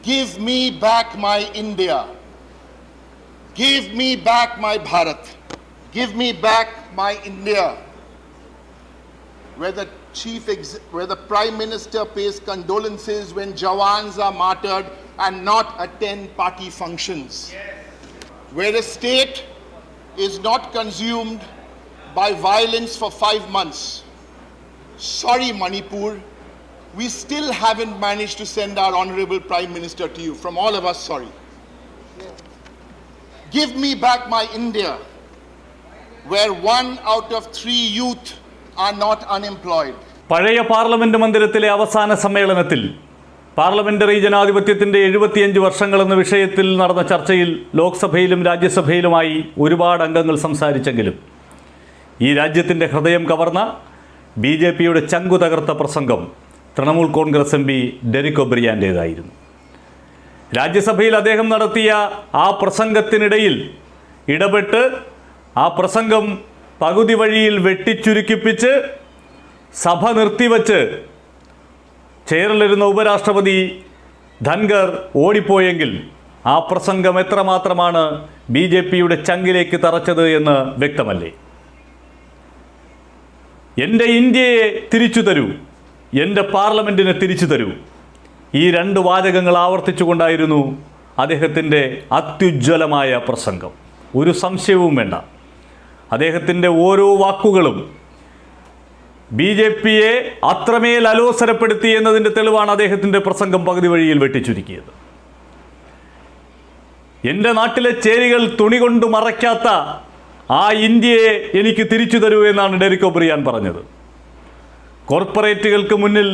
Give me back my India. Give me back my Bharat. Give me back my India. Where the Prime Minister pays condolences when Jawans are martyred and not attend party functions. Yes. Where a state is not consumed by violence for 5 months. Sorry, Manipur, we still haven't managed to send our Honorable Prime Minister to you. From all of us, sorry. Give me back my India, where 1 out of 3 youth are not unemployed. പഴയ parliament മന്ദിരത്തിലെ അവസാന സമ്മേളനത്തിൽ parliamentary ജനാധിപത്യത്തിൻ്റെ 75 വർഷങ്ങൾ എന്ന വിഷയത്തിൽ നടന്ന ചർച്ചയിൽ ലോക്സഭയിലും രാജ്യസഭയിലുമായി ഒരുപാട് അംഗങ്ങൾ സംസാരിച്ചെങ്കിലും ഈ രാജ്യത്തിൻ്റെ ഹൃദയം കവർന്ന BJPയുടെ ചങ്കു തകർത്ത പ്രസംഗം തൃണമൂൽ കോൺഗ്രസ് MP ഡെറിക് ഒബ്രിയാൻ്റേതായിരുന്നു. രാജ്യസഭയിൽ അദ്ദേഹം നടത്തിയ ആ പ്രസംഗത്തിനിടയിൽ ഇടപെട്ട് ആ പ്രസംഗം പകുതി വഴിയിൽ വെട്ടിച്ചുരുക്കിപ്പിച്ച് സഭ നിർത്തിവച്ച് ചെയറിലിരുന്ന ഉപരാഷ്ട്രപതി ധൻഖർ ഓടിപ്പോയെങ്കിൽ ആ പ്രസംഗം എത്രമാത്രമാണ് BJPയുടെ ചങ്കിലേക്ക് തറച്ചത് എന്ന് വ്യക്തമല്ലേ? എൻ്റെ ഇന്ത്യയെ തിരിച്ചു തരൂ, എൻ്റെ പാർലമെൻറ്റിനെ തിരിച്ചു തരൂ, ഈ 2 വാചകങ്ങൾ ആവർത്തിച്ചുകൊണ്ടായിരുന്നു അദ്ദേഹത്തിൻ്റെ അത്യുജ്വലമായ പ്രസംഗം. ഒരു സംശയവും വേണ്ട, അദ്ദേഹത്തിൻ്റെ ഓരോ വാക്കുകളും BJPയെ അത്രമേൽ അലോസരപ്പെടുത്തി എന്നതിൻ്റെ തെളിവാണ് അദ്ദേഹത്തിൻ്റെ പ്രസംഗം പകുതി വഴിയിൽ വെട്ടിച്ചുരുക്കിയത്. എൻ്റെ നാട്ടിലെ ചേരികൾ തുണി കൊണ്ട് മറയ്ക്കാത്ത ആ ഇന്ത്യയെ എനിക്ക് തിരിച്ചു തരൂ എന്നാണ് ഡെറിക് ഒബ്രിയാൻ പറഞ്ഞത്. കോർപ്പറേറ്റുകൾക്ക് മുന്നിൽ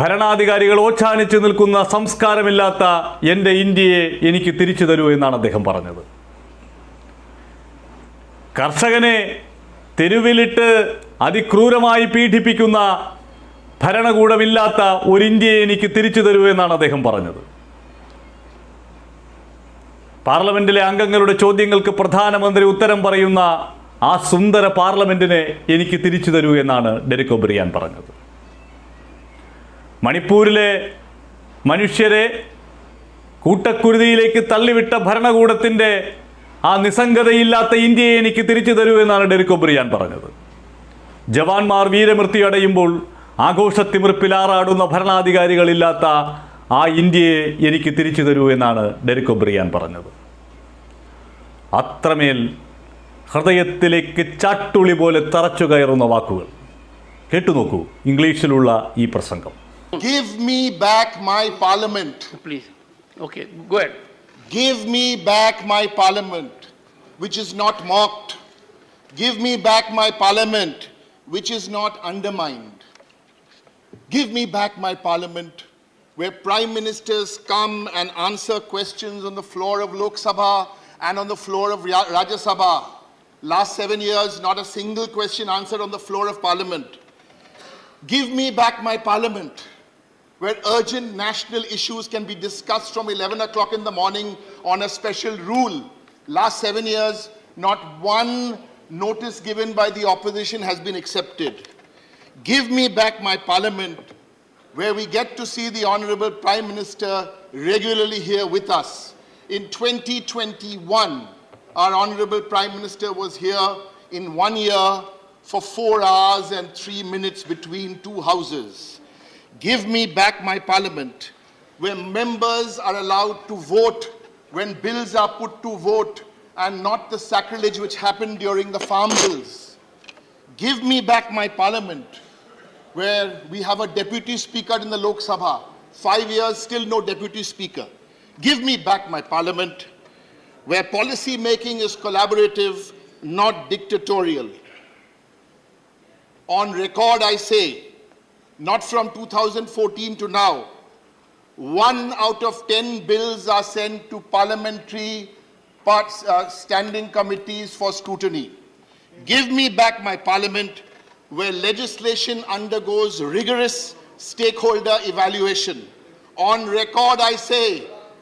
ഭരണാധികാരികൾ ഓച്ചാനിച്ച് നിൽക്കുന്ന സംസ്കാരമില്ലാത്ത എൻ്റെ ഇന്ത്യയെ എനിക്ക് തിരിച്ചു തരൂ എന്നാണ് അദ്ദേഹം പറഞ്ഞത്. കർഷകനെ തെരുവിലിട്ട് അതിക്രൂരമായി പീഡിപ്പിക്കുന്ന ഭരണകൂടമില്ലാത്ത ഒരു ഇന്ത്യയെ എനിക്ക് തിരിച്ചു തരൂ എന്നാണ് അദ്ദേഹം പറഞ്ഞത്. പാർലമെൻറ്റിലെ അംഗങ്ങളുടെ ചോദ്യങ്ങൾക്ക് പ്രധാനമന്ത്രി ഉത്തരം പറയുന്ന ആ സുന്ദര പാർലമെൻറ്റിനെ എനിക്ക് തിരിച്ചു തരൂ എന്നാണ് ഡെറിക് ഒബ്രിയാൻ പറഞ്ഞത്. മണിപ്പൂരിലെ മനുഷ്യരെ കൂട്ടക്കുരുതിയിലേക്ക് തള്ളിവിട്ട ഭരണകൂടത്തിൻ്റെ ആ നിസ്സംഗതയില്ലാത്ത ഇന്ത്യയെ എനിക്ക് തിരിച്ചു തരൂ എന്നാണ് ഡെറിക് ഒബ്രിയാൻ പറഞ്ഞത്. ജവാന്മാർ വീരമൃത്യു അടയുമ്പോൾ ആഘോഷത്തിമിർപ്പിലാറാടുന്ന ഭരണാധികാരികളില്ലാത്ത ആ ഇന്ത്യയെ എനിക്ക് തിരിച്ചു തരൂ എന്നാണ് ഡെറിക് ഒബ്രിയാൻ പറഞ്ഞത്. അത്രമേൽ ഹൃദയത്തിലേക്ക് ചാട്ടുളി പോലെ തറച്ചു കയറുന്ന വാക്കുകൾ. കേട്ടുനോക്കൂ ഇംഗ്ലീഷിലുള്ള ഈ പ്രസംഗം. Give me back my parliament. Please. Okay, go ahead. Give me back my parliament, which is not mocked. Give me back my parliament, which is not undermined. Give me back my parliament, where prime ministers come and answer questions on the floor of Lok Sabha and on the floor of Rajya Sabha. Last 7 years, not a single question answered on the floor of parliament. Give me back my parliament, where urgent national issues can be discussed from 11 o'clock in the morning on a special rule. Last 7 years, not one notice given by the opposition has been accepted. Give me back my parliament, where we get to see the Honorable Prime Minister regularly here with us. In 2021, our Honorable Prime Minister was here in 1 year for 4 hours and 3 minutes between 2 houses. Give me back my parliament, where members are allowed to vote when bills are put to vote and not the sacrilege which happened during the farm bills. Give me back my parliament, where we have a deputy speaker in the Lok Sabha. 5 years, still no deputy speaker. Give me back my parliament, where policy making is collaborative, not dictatorial. On record, I say, not from 2014 to now, 1 out of 10 bills are sent to parliamentary standing committees for scrutiny. Give me back my parliament, where legislation undergoes rigorous stakeholder evaluation. On record, I say,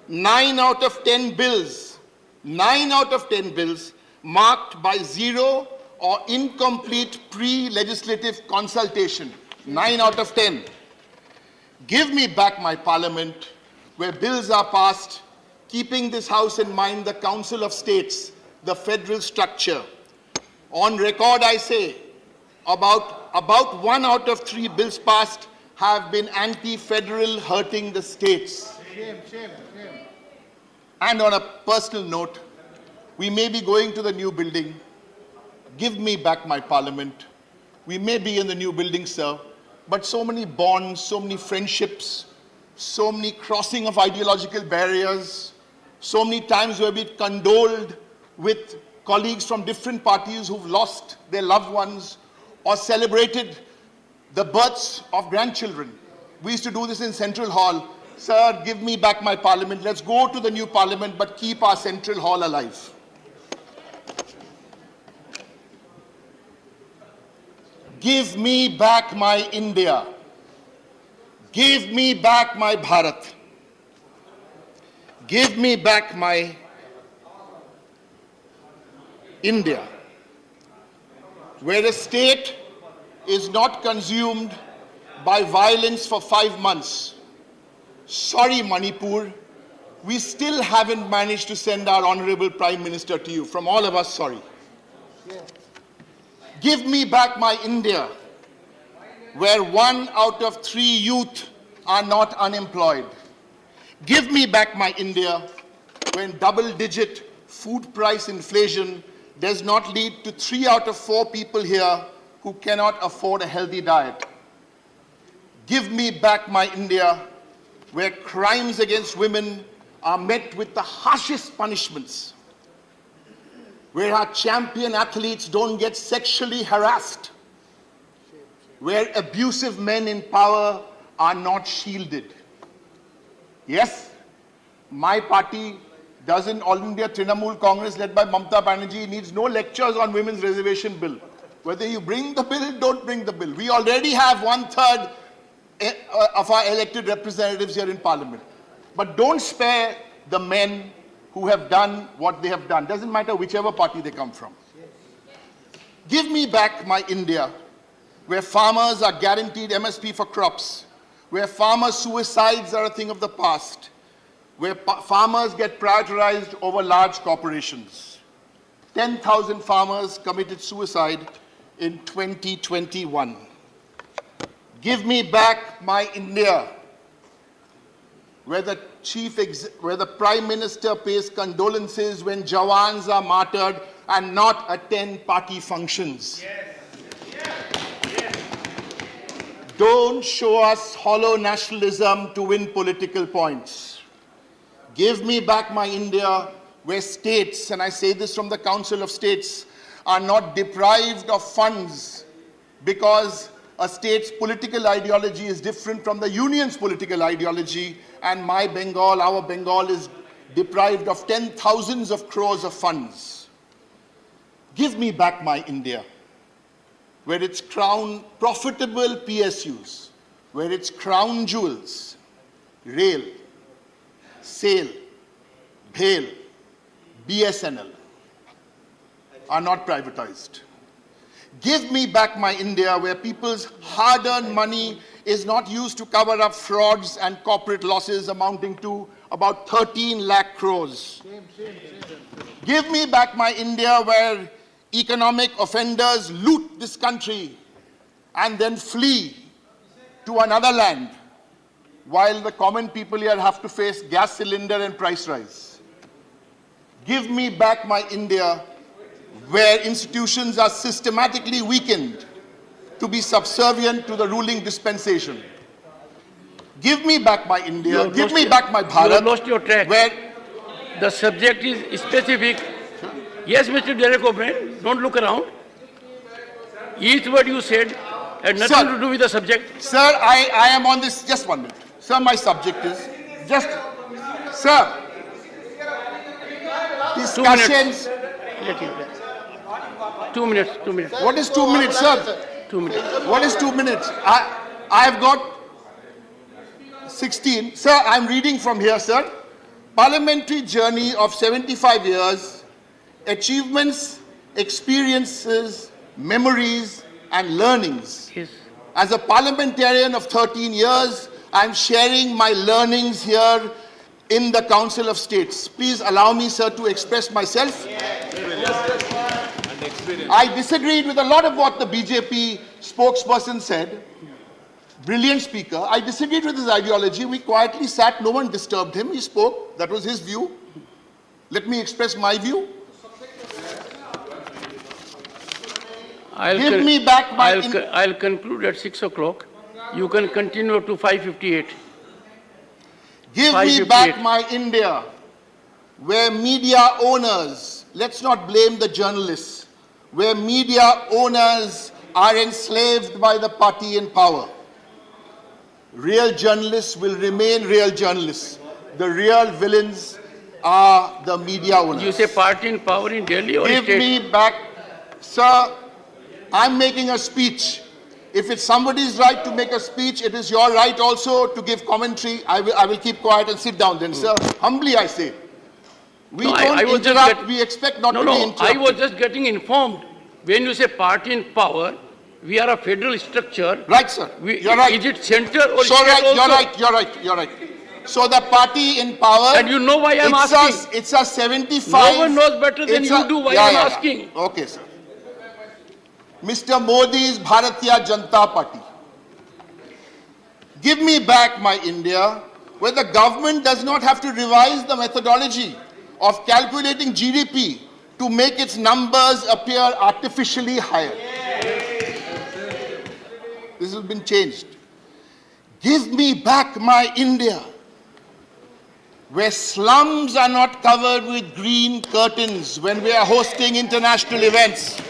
9 out of 10 bills, 9 out of 10 bills marked by 0 or incomplete pre-legislative consultation. 9 out of 10. Give me back my parliament, where bills are passed, keeping this House in mind the Council of States, the federal structure. On record, I say, about 1 out of 3 bills passed have been anti-federal, hurting the states. Shame. And on a personal note, we may be going to the new building. Give me back my parliament. We may be in the new building, sir, but so many bonds, so many friendships, so many crossing of ideological barriers, so many times where we've condoled with colleagues from different parties who've lost their loved ones or celebrated the births of grandchildren. We used to do this in Central Hall. Sir, give me back my parliament. Let's go to the new parliament, but keep our Central Hall alive. Give me back my India. Give me back my Bharat. Give me back my India, where a state is not consumed by violence for 5 months. Sorry, Manipur, we still haven't managed to send our Honorable Prime Minister to you. From all of us, sorry. Give me back my India, where 1 out of 3 youth are not unemployed. Give me back my India, when double-digit food price inflation does not lead to 3 out of 4 people here who cannot afford a healthy diet. Give me back my India, where crimes against women are met with the harshest punishments, where our champion athletes don't get sexually harassed, where abusive men in power are not shielded. Yes, my party doesn't, All India Trinamool Congress led by Mamata Banerjee needs no lectures on women's reservation bill. Whether you bring the bill, don't bring the bill. We already have 1/3 of our elected representatives here in Parliament. But don't spare the men who have done what they have done. Doesn't matter whichever party they come from. Give me back my India, where farmers are guaranteed MSP for crops, where farmer suicides are a thing of the past, where farmers get prioritized over large corporations. 10,000 farmers committed suicide in 2021. Give me back my India, where the Prime Minister pays condolences when Jawans are martyred and not attend party functions. Don't show us hollow nationalism to win political points. Give me back my India, where states, and I say this from the Council of States, are not deprived of funds because a state's political ideology is different from the union's political ideology, and my Bengal, our Bengal, is deprived of 10,000s of crores of funds. Give me back my India, where its crown profitable PSUs, where its crown jewels, rail, SAIL, BHEL, BSNL, are not privatized. Give me back my India, where people's hard-earned money is not used to cover up frauds and corporate losses amounting to about 13 lakh crores. Give me back my India, where economic offenders loot this country and then flee to another land, while the common people here have to face gas cylinder and price rise. Give me back my India, where institutions are systematically weakened to be subservient to the ruling dispensation. Give me back my India, give me back my Bharat. You have lost your track. Where the subject is specific. Yes, Mr. Derek O'Brien, don't look around. Each word you said had nothing to do with the subject. Sir, I am on this, just 1 minute. Sir, my subject is, sir, discussions. Let him play. 2 minutes, 2 minutes. What is 2 minutes, sir? 2 minutes. What is 2 minutes? I've got 16. Sir, I'm reading from here, sir. Parliamentary journey of 75 years, achievements, experiences, memories, and learnings. Yes. As a parliamentarian of 13 years, I'm sharing my learnings here in the Council of States. Please allow me, sir, to express myself. I disagreed with a lot of what the BJP spokesperson said. Brilliant speaker. I disagreed with his ideology. We quietly sat, no one disturbed him. He spoke. That was his view. Let me express my view. Give me back my... I'll conclude at 6 o'clock. You can continue to 5:58. Give me back my India, where media owners, let's not blame the journalists, where media owners are enslaved by the party in power. Real journalists will remain real journalists. The real villains are the media owners. You say party in power in Delhi or Give state? me back, sir, I'm making a speech. If it's somebody's right to make a speech, it is your right also to give commentary. I will keep quiet and sit down then, sir. Humbly I say. We don't interrupt, we expect not to be interrupted. I was just getting informed. When you say party in power, we are a federal structure. Right, sir. You're right. Is it center or so state right, also? You're right. So the party in power... And you know why I'm asking? It's a 75... No one knows better than you do why I'm asking. Okay, sir. Mr. Modi's Bharatiya Janata Party. Give me back my India, where the government does not have to revise the methodology of calculating GDP to make its numbers appear artificially higher. This has been changed. Give me back my India, where slums are not covered with green curtains when we are hosting international events.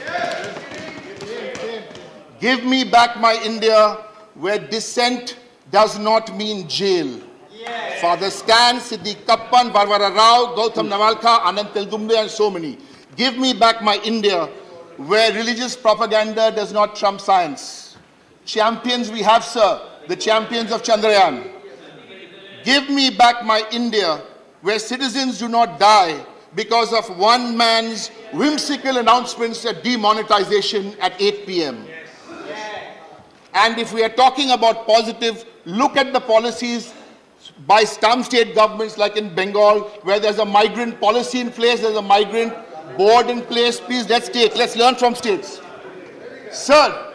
Give me back my India, where dissent does not mean jail. Father Stan, Siddiq Kappan, Varvara Rao, Gautam Navalkha, Anand Telgumbe, and so many. Give me back my India, where religious propaganda does not trump science. Champions we have, sir, the champions of Chandrayaan. Give me back my India, where citizens do not die because of one man's whimsical announcements at demonetization at 8 p.m. And if we are talking about positive, look at the policies by some state governments like in Bengal, where there's a migrant policy in place, there's a migrant board in place. Please, let's learn from states. Sir,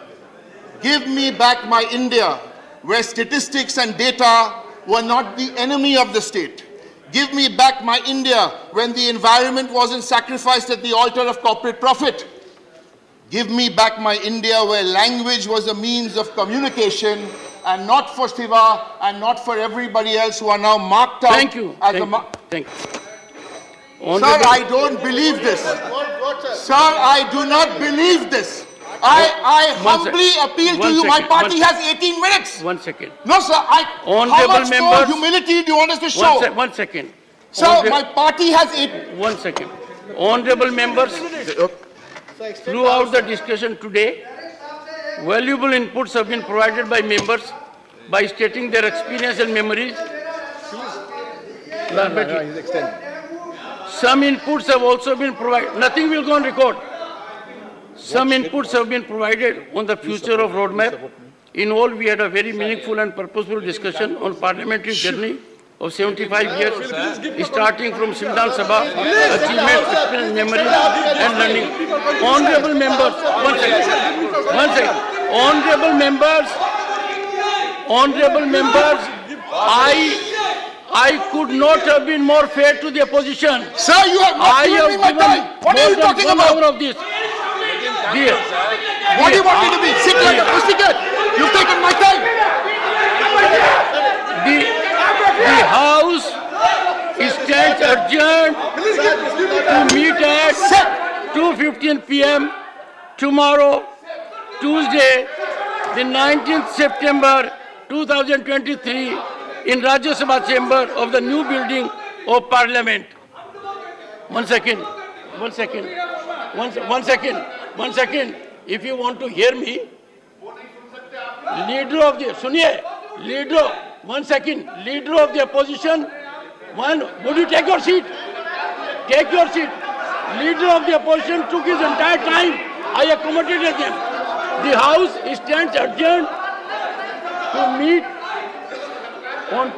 give me back my India, where statistics and data were not the enemy of the state. Give me back my India, when the environment wasn't sacrificed at the altar of corporate profit. Give me back my India, where language was a means of communication and not for Shiva and not for everybody else who are now marked out. Thank you. As Thank you. Sir, I don't believe this. Sir, I do not believe this. I humbly appeal to you. My party has 18 minutes. 1 second. No, sir. How much more humility do you want us to show? 1 second. Sir, my party has 1 second. Honorable members, throughout the discussion today, valuable inputs have been provided by members by stating their experience and memories. Some inputs have also been provided. Nothing will go on record. Some inputs have been provided on the future of roadmap. In all, we had a very meaningful and purposeful discussion on parliamentary journey of 75 years, starting from Simdhan Sabha, achievements, experience, memories, and learning. Honorable members, 1 second. Honorable members, I could not have been more fair to the opposition. Sir, you have not given me my time. What are you talking about? Of this. What do you want me to be? Sit like a pussycat. You've taken my time. The House stands adjourned to meet at 2:15 p.m. tomorrow, Tuesday, the 19th September 2023, in Rajya Sabha chamber of the new building of Parliament. 1 second. If you want to hear me, leader of the opposition, would you take your seat? Take your seat. Leader of the opposition took his entire time. I accommodated them. The House stands adjourned to meet on